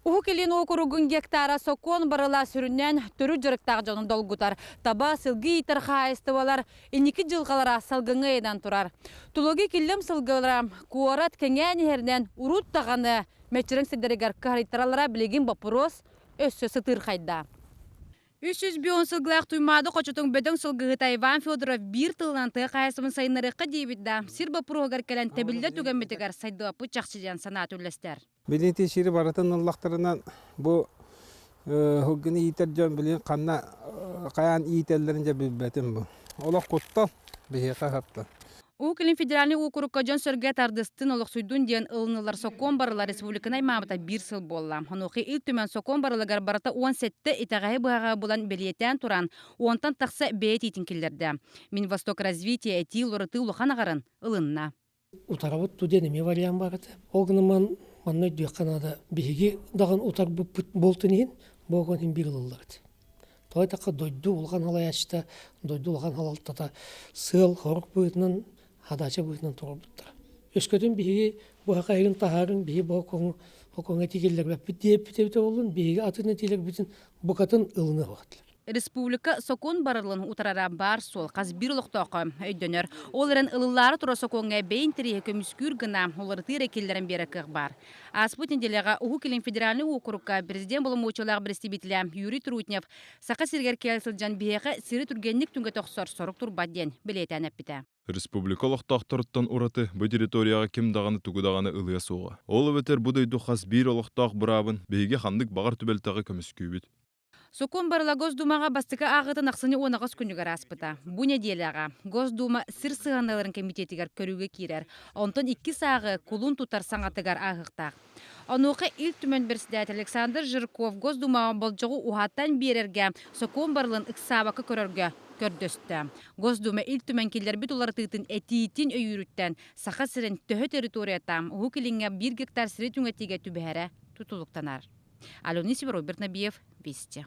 Уху келин окуругун гектара сокон барыла сүрүннен төрү жырыктаг жонун долгутар. Таба сылгы итер хайыстыбалар, иники жылгалара салгыңы эдан турар. Тулоги киллем сылгылара куорат кеңен ернен урут таганы мечерен сидерегер каритаралара билеген бапурос өссө сытыр хайда. 300 бион сылгылақ туймады қочытың бөдің сылгығыта Иван Федоров бір тылынан тұғы қайысымын сайынарыққа дейбідді. Сир бапыруғығар кәлін тәбілді түгенбетігер сайдуапы чақшыден сана түлістер. Билети шири баратын ыллақтарынан бұл хүгіні итер жөн білен қанна қаян ителерінже білбәтін бұл. Олақ құттал бейеқа хапты. Укилин федеральный округка жон сөрге тардыстын олық суйдун ден ылынылар сокон барыла республиканай мамыта бір сыл болла. Онуқи ил түмен сокон барылагар барата 17 итағайы бұғаға болан белиеттен туран, онтан тақса бейт итін келдерді. Минвосток развитие әти лұрыты ұлыған ағарын ылынна. Утарабыт туденеме вариан барады. Олғыныман манной дүйқанада бейге дағын утар болтынен болғанын бір ылыларды. Той таққа дойду ұлған алаяшта, дойду ұлған алалтата сыл, хорық бұйтынан Хадача бұйтынан тұрғылдықтар. Өскөтін бейге бұға айын тағарын, бейге бұға тегелер бәппі деп олын, бейге атыны телер бүтін бұқатын ылыны вақтылар. Республика сокон барылын утарара бар сол қаз бір ұлықтақы өйдөнер. Оларын ылылары тұра соконға бейін тірегі көміскүр гына олары тыйр екелерін бері кіқ бар. Аспутин делеға Уху келин федеральный округка президент болым учылақ бірістебетілі Юрий Трутнев сақа сергер келсілжан бейеқі сирі түргенлік түнге тоқсар сорық турбаден білетен әппіті. Республикалық тақтырыттан ураты бұл территорияға кем дағаны түгідағаны ылыя соға. Олы бетер бұдайду қаз бір олықтақ бұрабын бейге хандық бағар түбелтағы көміскүйбет. Сокон барыла Госдумаға бастықы ағытын ақсыны онағыз күнігер аспыта. Бұ неделяға Госдума сыр сығаналарын комитетігер көріге керер. Онтын 2 сағы кулун тутар саңатыгар ағықтақ. Онуқы ил түмен бірсідәт Александр Жирков Госдумаға болжығы ухаттан берерге Сокон барылын ықсабақы көрерге көрдөсті. Госдума ил түмен келдер бүт олар тұйтын әтиетін өйіріттен сақа сірін төхі территориятам ұғы келінге 1 гектар сірі түңетеге түбәрі тұтылықтанар. Алёна Сибирова, Роберт Набиев, Вести.